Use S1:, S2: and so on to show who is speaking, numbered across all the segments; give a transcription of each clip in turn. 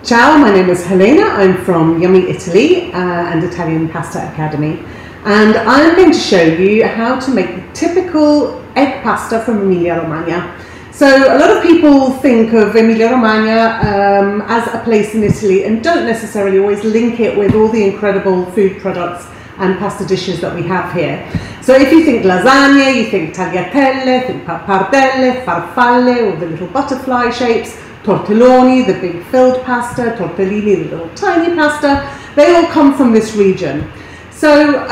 S1: Ciao, my name is Helena. I'm from Yummy Italy and Italian Pasta Academy, and I'm going to show you how to make the typical egg pasta from Emilia Romagna. So a lot of people think of Emilia Romagna as a place in Italy and don't necessarily always link it with all the incredible food products and pasta dishes that we have here. So if you think lasagna, you think tagliatelle, think pappardelle, farfalle, all the little butterfly shapes, Tortelloni, the big filled pasta, Tortellini, the little tiny pasta, they all come from this region. So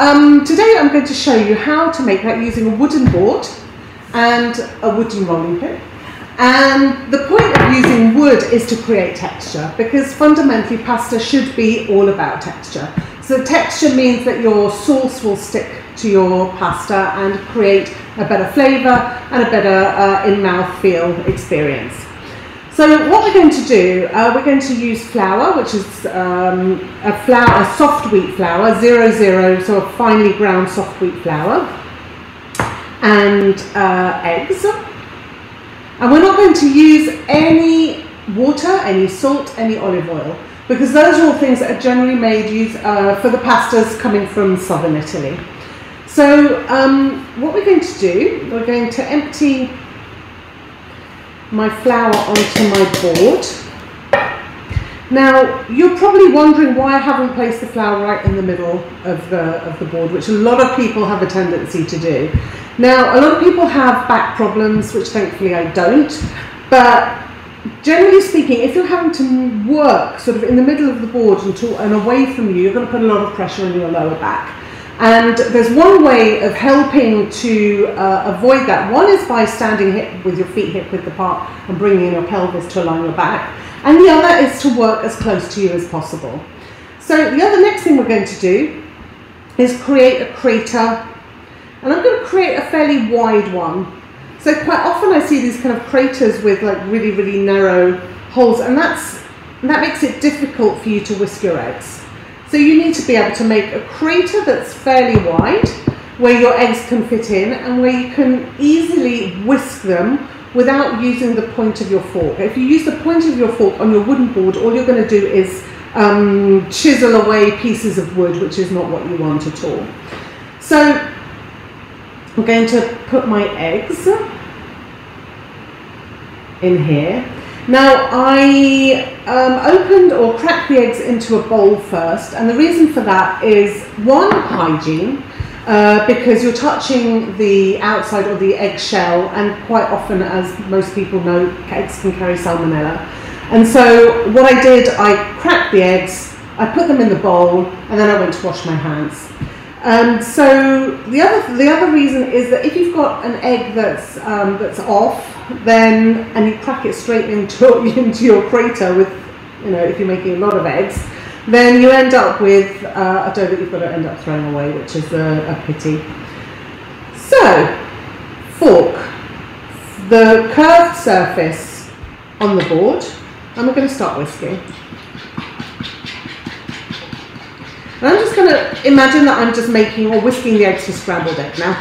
S1: today I'm going to show you how to make that using a wooden board and a wooden rolling pin. And the point of using wood is to create texture, because fundamentally pasta should be all about texture. So texture means that your sauce will stick to your pasta and create a better flavour and a better in-mouth feel experience. So what we're going to do, we're going to use flour, which is a soft wheat flour, 00, so a finely ground soft wheat flour, and eggs. And we're not going to use any water, any salt, any olive oil, because those are all things that are generally made for the pastas coming from southern Italy. So what we're going to do, we're going to empty my flour onto my board. Now you're probably wondering why I haven't placed the flour right in the middle of the board, which a lot of people have a tendency to do. Now a lot of people have back problems, which thankfully I don't, but generally speaking, if you're having to work sort of in the middle of the board and away from you, you're going to put a lot of pressure on your lower back. And there's one way of helping to avoid that. One is by standing with your feet hip width apart and bringing your pelvis to align your back. And the other is to work as close to you as possible. So the next thing we're going to do is create a crater. And I'm going to create a fairly wide one. So quite often I see these kind of craters with like really, really narrow holes, and that makes it difficult for you to whisk your eggs. So you need to be able to make a crater that's fairly wide, where your eggs can fit in and where you can easily whisk them without using the point of your fork. If you use the point of your fork on your wooden board, all you're going to do is chisel away pieces of wood, which is not what you want at all. So I'm going to put my eggs in here. Now I opened or cracked the eggs into a bowl first, and the reason for that is one, hygiene, because you're touching the outside of the egg shell, and quite often, as most people know, eggs can carry salmonella. And so what I did, I cracked the eggs, I put them in the bowl, and then I went to wash my hands. So the other reason is that if you've got an egg that's off, and you crack it straight into your crater with, if you're making a lot of eggs, then you end up with a dough that you've got to end up throwing away, which is a pity. So, fork, the curved surface on the board, and we're going to start whisking. And I'm just going to imagine that I'm just making or whisking the eggs to scrambled egg now,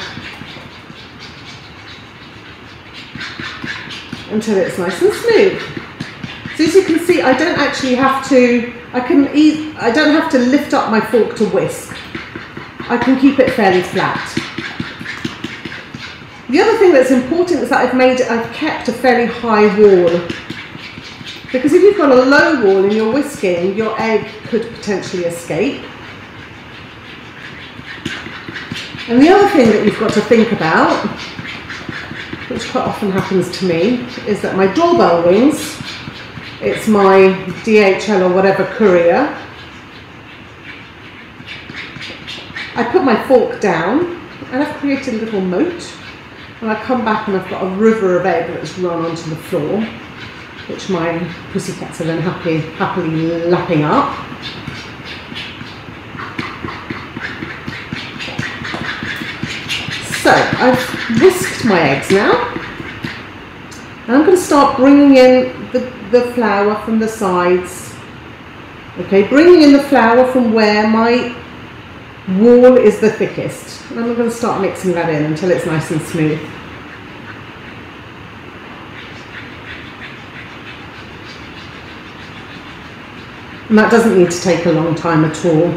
S1: until it's nice and smooth. So as you can see, I don't actually have to, I don't have to lift up my fork to whisk. I can keep it fairly flat. The other thing that's important is that I've kept a fairly high wall, because if you've got a low wall and you're whisking, your egg could potentially escape. And the other thing that you've got to think about, which quite often happens to me, is that my doorbell rings. It's my DHL or whatever courier. I put my fork down and I've created a little moat, and I come back and I've got a river of egg that's run onto the floor, which my pussycats are then happily lapping up. So I've whisked my eggs now, and I'm going to start bringing in the flour from the sides. Okay, bringing in the flour from where my wall is the thickest, and I'm going to start mixing that in until it's nice and smooth. And that doesn't need to take a long time at all.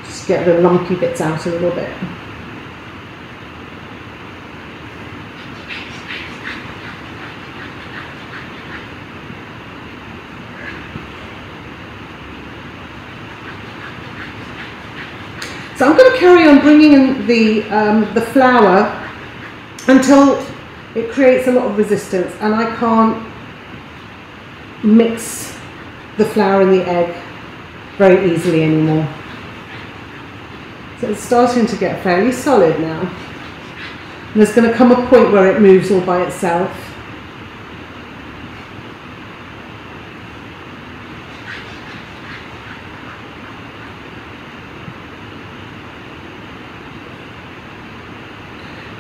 S1: Just get the lumpy bits out a little bit. So I'm going to carry on bringing in the flour until it creates a lot of resistance and I can't mix the flour and the egg very easily anymore. So it's starting to get fairly solid now. And there's going to come a point where it moves all by itself.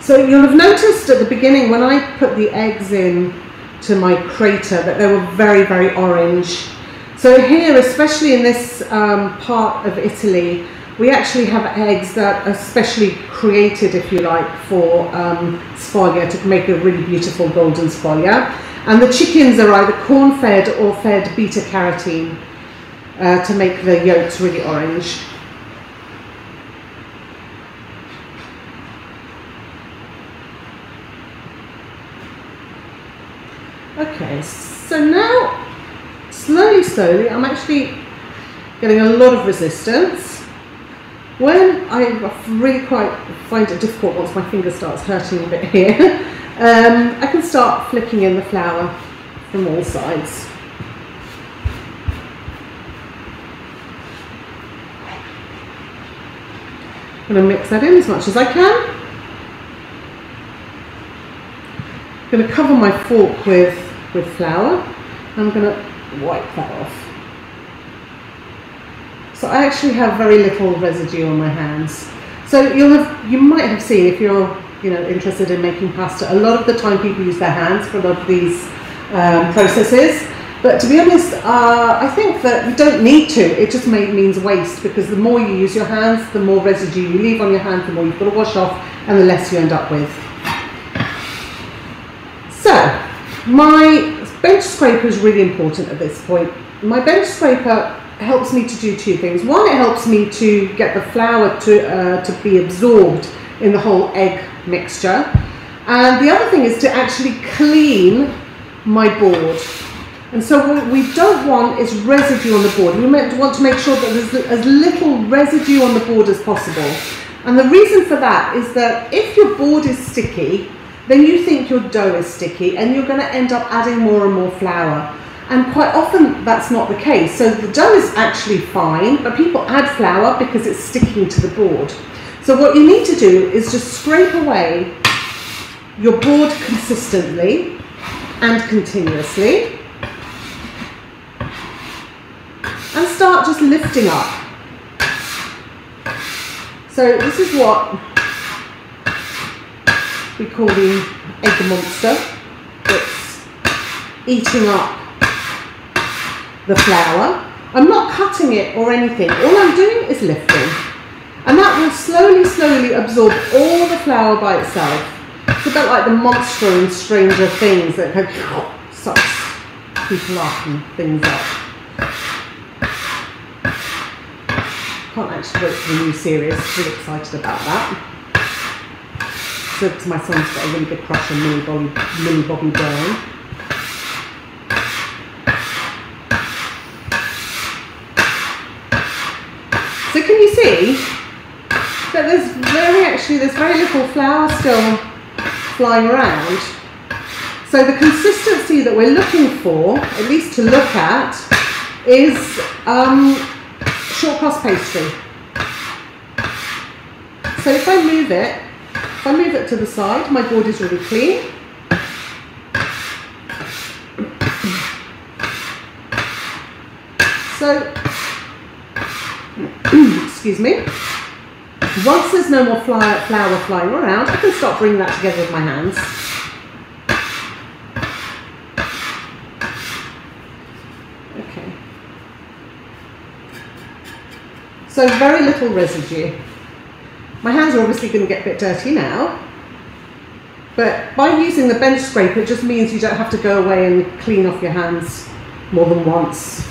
S1: So you'll have noticed at the beginning when I put the eggs in to my crater that they were very, very orange. So here, especially in this part of Italy, we actually have eggs that are specially created, if you like, for sfoglia, to make a really beautiful golden sfoglia. And the chickens are either corn-fed or fed beta-carotene to make the yolks really orange. Okay, so now, slowly, I'm actually getting a lot of resistance. When I really quite find it difficult once my finger starts hurting a bit here, I can start flicking in the flour from all sides. I'm going to mix that in as much as I can. I'm going to cover my fork with flour. I'm going to wipe that off. So I actually have very little residue on my hands. So you might have seen, if you're interested in making pasta, a lot of the time people use their hands for a lot of these processes. But to be honest, I think that you don't need to. It just means waste, because the more you use your hands, the more residue you leave on your hands, the more you've got to wash off, and the less you end up with. So, my bench scraper is really important at this point. My bench scraper helps me to do two things. One, it helps me to get the flour to be absorbed in the whole egg mixture. And the other thing is to actually clean my board. And so what we don't want is residue on the board. We want to make sure that there's as little residue on the board as possible. And the reason for that is that if your board is sticky, then you think your dough is sticky and you're going to end up adding more and more flour. And quite often that's not the case. So the dough is actually fine, but people add flour because it's sticking to the board. So what you need to do is just scrape away your board consistently and continuously, and start just lifting up. So this is what we call the egg monster. It's eating up the flour. I'm not cutting it or anything. All I'm doing is lifting. And that will slowly absorb all the flour by itself. It's a bit like the monster in Stranger Things that kind of sucks people up and things up. Can't actually wait for the new series. Really excited about that. So, because my son's got a really big crush on Millie Bobby Brown. So can you see that there's very little flour still flying around. So the consistency that we're looking for, at least to look at, is short crust pastry. So if I move it to the side, my board is really clean. So, excuse me. Once there's no more flour flying around, I can start bringing that together with my hands. Okay. So very little residue. My hands are obviously going to get a bit dirty now. But by using the bench scraper, it just means you don't have to go away and clean off your hands more than once.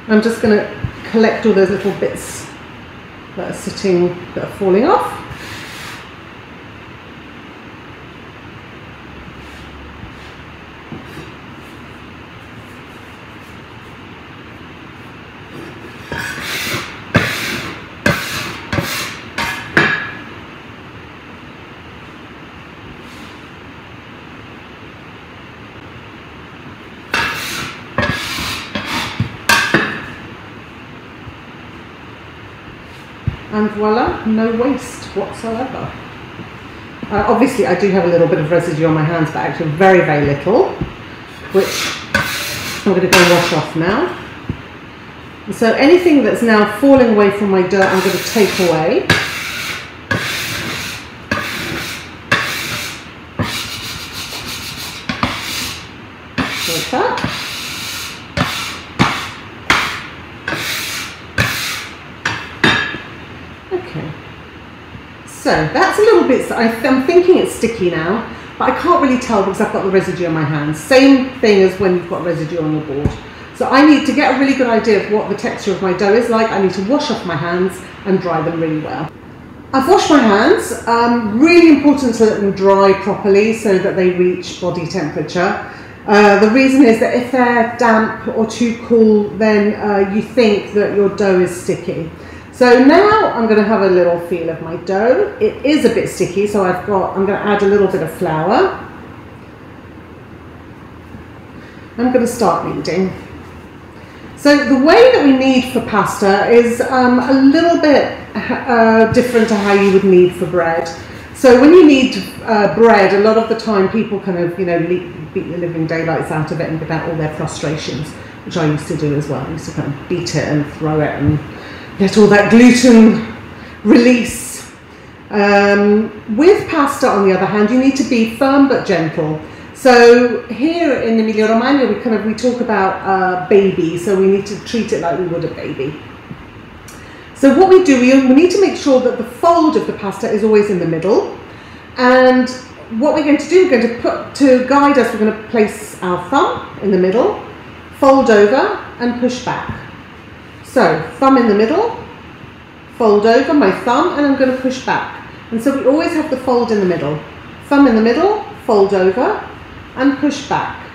S1: I'm just going to collect all those little bits that are falling off. And voila, no waste whatsoever. Obviously I do have a little bit of residue on my hands, but actually very, very little, which I'm going to go and wash off now. So anything that's now falling away from my dough, I'm going to take away. Like that. Okay, so that's a little bit, I'm thinking it's sticky now, but I can't really tell because I've got the residue on my hands. Same thing as when you've got residue on your board. So I need to get a really good idea of what the texture of my dough is like. I need to wash off my hands and dry them really well. I've washed my hands, really important to let them dry properly so that they reach body temperature. The reason is that if they're damp or too cool, then you think that your dough is sticky. So now I'm going to have a little feel of my dough. It is a bit sticky, so I'm going to add a little bit of flour. I'm going to start kneading. So the way that we knead for pasta is a little bit different to how you would knead for bread. So when you knead bread, a lot of the time people kind of, beat the living daylights out of it and get out all their frustrations, which I used to do as well. I used to kind of beat it and throw it and get all that gluten release. With pasta, on the other hand, you need to be firm but gentle. So here in Emilia Romagna, we talk about baby, so we need to treat it like we would a baby. So what we do, we need to make sure that the fold of the pasta is always in the middle. And what we're going to do, to guide us, we're going to place our thumb in the middle, fold over and push back. So thumb in the middle, fold over my thumb, and I'm going to push back. And so we always have the fold in the middle. Thumb in the middle, fold over and push back.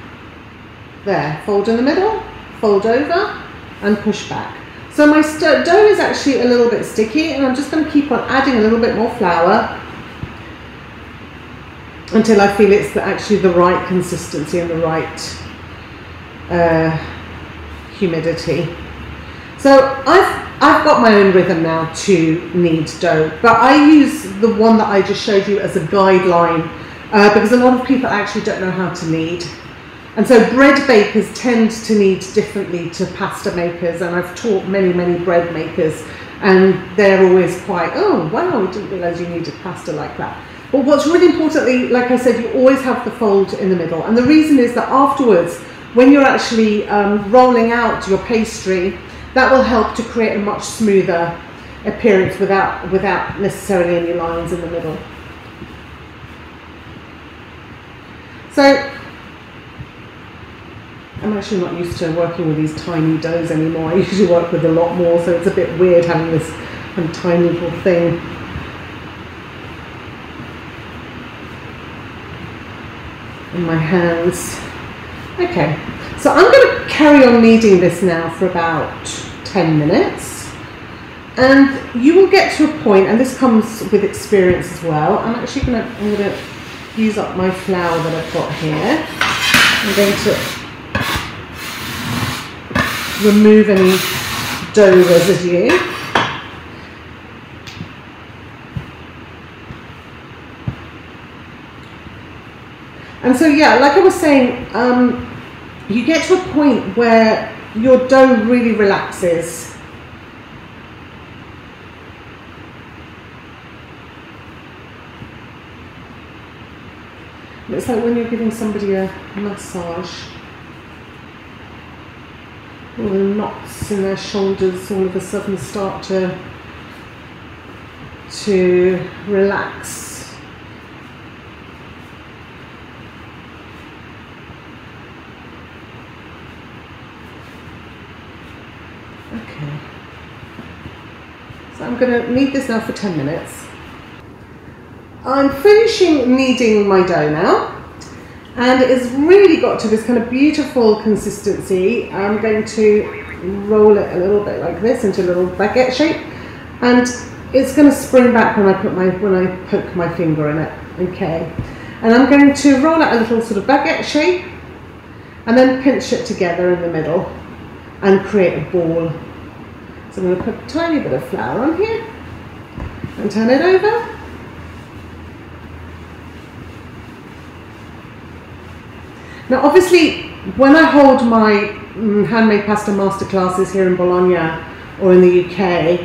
S1: There, fold in the middle, fold over and push back. So my dough is actually a little bit sticky, and I'm just going to keep on adding a little bit more flour until I feel it's actually the right consistency and the right humidity. So I've got my own rhythm now to knead dough, but I use the one that I just showed you as a guideline because a lot of people actually don't know how to knead. And so bread bakers tend to knead differently to pasta makers, and I've taught many, many bread makers, and they're always quite, oh wow, I didn't realise you needed pasta like that. But what's really importantly, like I said, you always have the fold in the middle, and the reason is that afterwards, when you're actually rolling out your pastry, that will help to create a much smoother appearance without necessarily any lines in the middle. So I'm actually not used to working with these tiny doughs anymore. I usually work with a lot more, so it's a bit weird having this tiny little thing. In my hands. Okay, so I'm going to carry on kneading this now for about 10 minutes. And you will get to a point, and this comes with experience as well. I'm going to use up my flour that I've got here. I'm going to remove any dough residue. And so yeah, like I was saying, you get to a point where your dough really relaxes. It's like when you're giving somebody a massage. All the knots in their shoulders all of a sudden start to relax. Okay. So I'm going to knead this now for 10 minutes. I'm finishing kneading my dough now. And it's really got to this kind of beautiful consistency. I'm going to roll it a little bit like this into a little baguette shape, and it's going to spring back when I poke my finger in it. Okay, and I'm going to roll out a little sort of baguette shape, and then pinch it together in the middle, and create a ball. So I'm going to put a tiny bit of flour on here, and turn it over. Now obviously, when I hold my handmade pasta masterclasses here in Bologna or in the UK,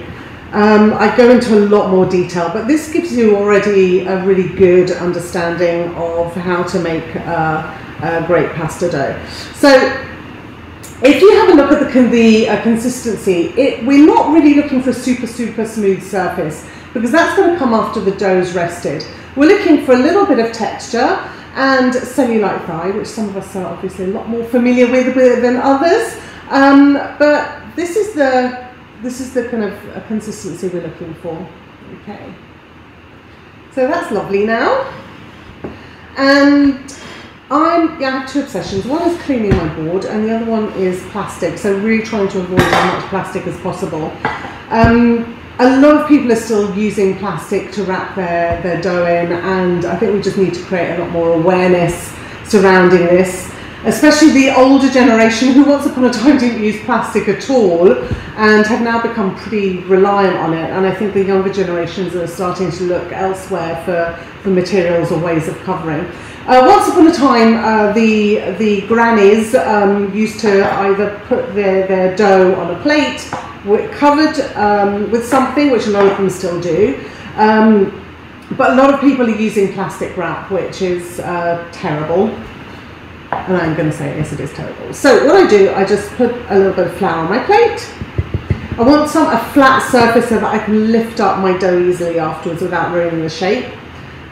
S1: I go into a lot more detail, but this gives you already a really good understanding of how to make a great pasta dough. So if you have a look at the consistency, we're not really looking for a super smooth surface, because that's going to come after the dough's rested. We're looking for a little bit of texture and cellulite fry, which some of us are obviously a lot more familiar with than others. But this is the kind of consistency we're looking for. Okay, so that's lovely now. And I have two obsessions. One is cleaning my board, and the other one is plastic. So really trying to avoid as much plastic as possible. A lot of people are still using plastic to wrap their dough in, and I think we just need to create a lot more awareness surrounding this, especially the older generation who once upon a time didn't use plastic at all and have now become pretty reliant on it. And I think the younger generations are starting to look elsewhere for materials or ways of covering. Once upon a time, the grannies used to either put their dough on a plate, covered with something, which a lot of them still do, but a lot of people are using plastic wrap, which is terrible, and I'm going to say yes, it is terrible. So what I do, I just put a little bit of flour on my plate. I want a flat surface so that I can lift up my dough easily afterwards without ruining the shape.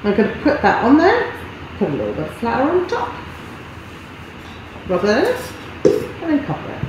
S1: I'm going to put that on there, put a little bit of flour on top, rub it in, and then cover it.